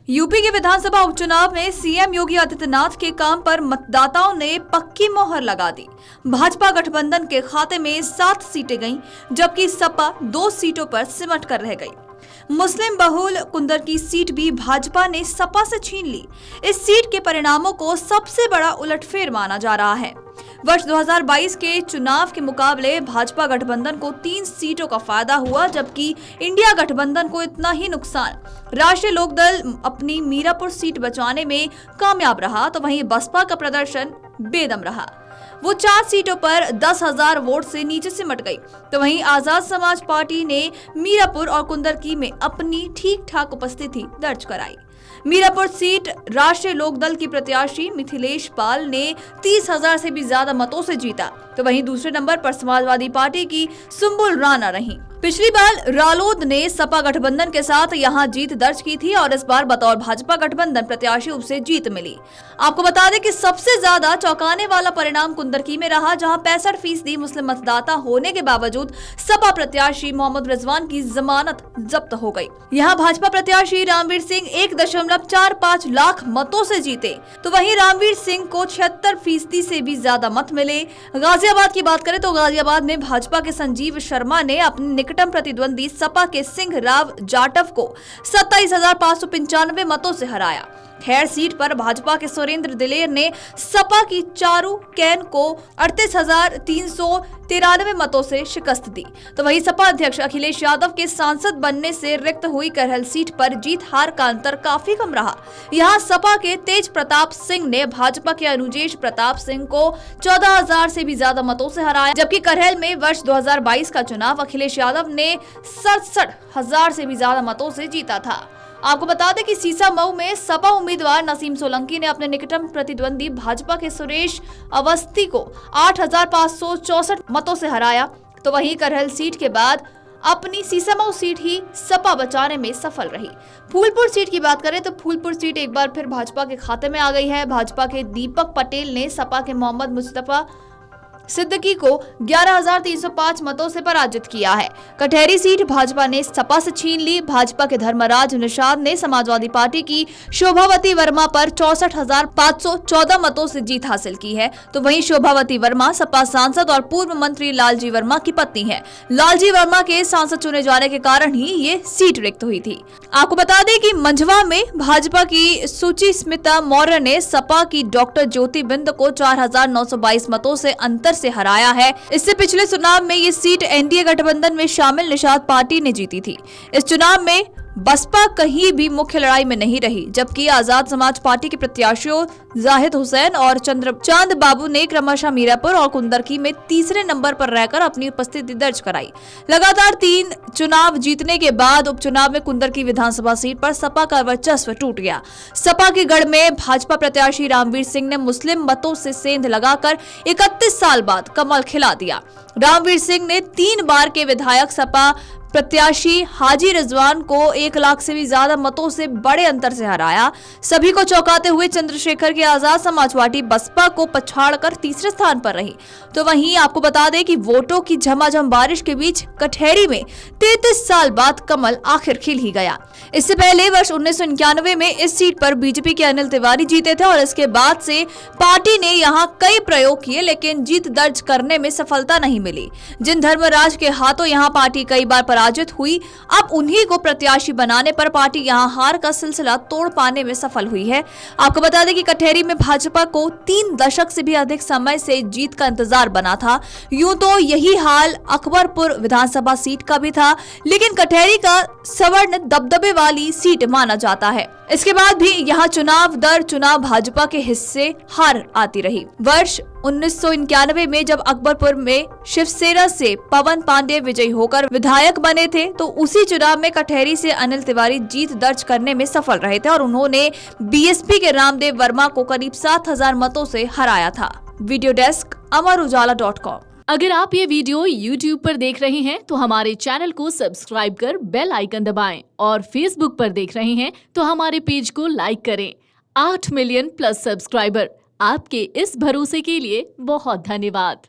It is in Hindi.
यूपी के विधानसभा उपचुनाव में सीएम योगी आदित्यनाथ के काम पर मतदाताओं ने पक्की मोहर लगा दी। भाजपा गठबंधन के खाते में 7 सीटें गईं, जबकि सपा 2 सीटों पर सिमट कर रह गई। मुस्लिम बहुल कुंदर की सीट भी भाजपा ने सपा से छीन ली। इस सीट के परिणामों को सबसे बड़ा उलटफेर माना जा रहा है। वर्ष 2022 के चुनाव के मुकाबले भाजपा गठबंधन को 3 सीटों का फायदा हुआ, जबकि इंडिया गठबंधन को इतना ही नुकसान। राष्ट्रीय लोकदल अपनी मीरापुर सीट बचाने में कामयाब रहा, तो वहीं बसपा का प्रदर्शन बेदम रहा। वो 4 सीटों पर 10,000 वोट से नीचे सिमट गई, तो वहीं आजाद समाज पार्टी ने मीरापुर और कुंदरकी में अपनी ठीक ठाक उपस्थिति दर्ज कराई। मीरापुर सीट राष्ट्रीय लोकदल की प्रत्याशी मिथिलेश पाल ने 30,000 से भी ज्यादा मतों से जीता, तो वहीं दूसरे नंबर पर समाजवादी पार्टी की सुंबुल राणा रही। पिछली बार रालोद ने सपा गठबंधन के साथ यहां जीत दर्ज की थी और इस बार बतौर भाजपा गठबंधन प्रत्याशी उसे जीत मिली। आपको बता दें कि सबसे ज्यादा चौंकाने वाला परिणाम कुंदरकी में रहा, जहां 65% मुस्लिम मतदाता होने के बावजूद सपा प्रत्याशी मोहम्मद रिजवान की जमानत जब्त हो गई। यहां भाजपा प्रत्याशी रामवीर सिंह 1.45 लाख मतों से जीते, तो वहीं रामवीर सिंह को 76% से भी ज्यादा मत मिले। गाजियाबाद की बात करें तो गाजियाबाद में भाजपा के संजीव शर्मा ने अपने निकटतम प्रतिद्वंदी सपा के सिंह राव जाटव को 27,595 मतों से हराया। खैर सीट पर भाजपा के सुरेंद्र दिलेर ने सपा की चारू कैन को 38,393 मतों से शिकस्त दी, तो वहीं सपा अध्यक्ष अखिलेश यादव के सांसद बनने से रिक्त हुई करहल सीट पर जीत हार का अंतर काफी कम रहा। यहां सपा के तेज प्रताप सिंह ने भाजपा के अनुजेश प्रताप सिंह को 14,000 से भी ज्यादा मतों से हराया, जबकि करहल में वर्ष 2022 का चुनाव अखिलेश यादव ने 67,000 से भी ज्यादा मतों से जीता था। आपको बता दें कि सीसामऊ में सपा उम्मीदवार नसीम सोलंकी ने अपने निकटतम प्रतिद्वंदी भाजपा के सुरेश अवस्थी को 8,564 मतों से हराया, तो वहीं करहल सीट के बाद अपनी सीसामऊ सीट ही सपा बचाने में सफल रही। फूलपुर सीट की बात करें तो फूलपुर सीट एक बार फिर भाजपा के खाते में आ गई है। भाजपा के दीपक पटेल ने सपा के मोहम्मद मुस्तफा सिद्दीकी को 11,305 मतों से पराजित किया है। कटहरी सीट भाजपा ने सपा से छीन ली। भाजपा के धर्मराज निषाद ने समाजवादी पार्टी की शोभावती वर्मा पर 64,514 मतों से जीत हासिल की है, तो वहीं शोभावती वर्मा सपा सांसद और पूर्व मंत्री लालजी वर्मा की पत्नी है। लालजी वर्मा के सांसद चुने जाने के कारण ही ये सीट रिक्त हुई थी। आपको बता दें कि मंझवा में भाजपा की सुचिस्मिता मौर्य ने सपा की डॉक्टर ज्योति बिंद को 4,922 मतों से अंतर से हराया है। इससे पिछले चुनाव में ये सीट एनडीए गठबंधन में शामिल निषाद पार्टी ने जीती थी। इस चुनाव में बसपा कहीं भी मुख्य लड़ाई में नहीं रही, जबकि आजाद समाज पार्टी के प्रत्याशियों जाहिद हुसैन और चांद बाबू ने क्रमशः मीरापुर और कुंदरकी में तीसरे नंबर पर रहकर अपनी उपस्थिति दर्ज कराई। लगातार 3 चुनाव जीतने के बाद उपचुनाव में कुंदरकी विधानसभा सीट पर सपा का वर्चस्व टूट गया। सपा के गढ़ में भाजपा प्रत्याशी रामवीर सिंह ने मुस्लिम मतों से सेंध लगाकर 31 साल बाद कमल खिला दिया। रामवीर सिंह ने 3 बार के विधायक सपा प्रत्याशी हाजी रिजवान को 1 लाख से भी ज्यादा मतों से बड़े अंतर से हराया। सभी को चौंकाते हुए चंद्रशेखर की आजाद समाज पार्टी बसपा को पछाड़कर तीसरे स्थान पर रही, तो वहीं आपको बता दें कि वोटों की झमाझम बारिश के बीच कटहरी में 33 साल बाद कमल आखिर खिल ही गया। इससे पहले वर्ष 1991 में इस सीट पर बीजेपी के अनिल तिवारी जीते थे और इसके बाद से पार्टी ने यहां कई प्रयोग किए, लेकिन जीत दर्ज करने में सफलता नहीं मिली। जिन धर्मराज के हाथों यहां पार्टी कई बार पराजित हुई, अब उन्हीं को प्रत्याशी बनाने पर पार्टी यहां हार का सिलसिला तोड़ पाने में सफल हुई है। आपको बता दें कि कटहरी में भाजपा को 3 दशक से भी अधिक समय से जीत का इंतजार बना था। यूं तो यही हाल अकबरपुर विधानसभा सीट का भी था, लेकिन कटहरी का सवर्ण दबदबे वाली सीट माना जाता है। इसके बाद भी यहाँ चुनाव दर चुनाव भाजपा के हिस्से हार आती रही। वर्ष 1991 में जब अकबरपुर में शिवसेना से पवन पांडे विजयी होकर विधायक बने थे, तो उसी चुनाव में कटहरी से अनिल तिवारी जीत दर्ज करने में सफल रहे थे और उन्होंने बीएसपी के रामदेव वर्मा को करीब 7,000 मतों से हराया था। वीडियो डेस्क अमरउजाला.com। अगर आप ये वीडियो YouTube पर देख रहे हैं तो हमारे चैनल को सब्सक्राइब कर बेल आइकन दबाएं और Facebook पर देख रहे हैं तो हमारे पेज को लाइक करें। 8 मिलियन प्लस सब्सक्राइबर, आपके इस भरोसे के लिए बहुत धन्यवाद।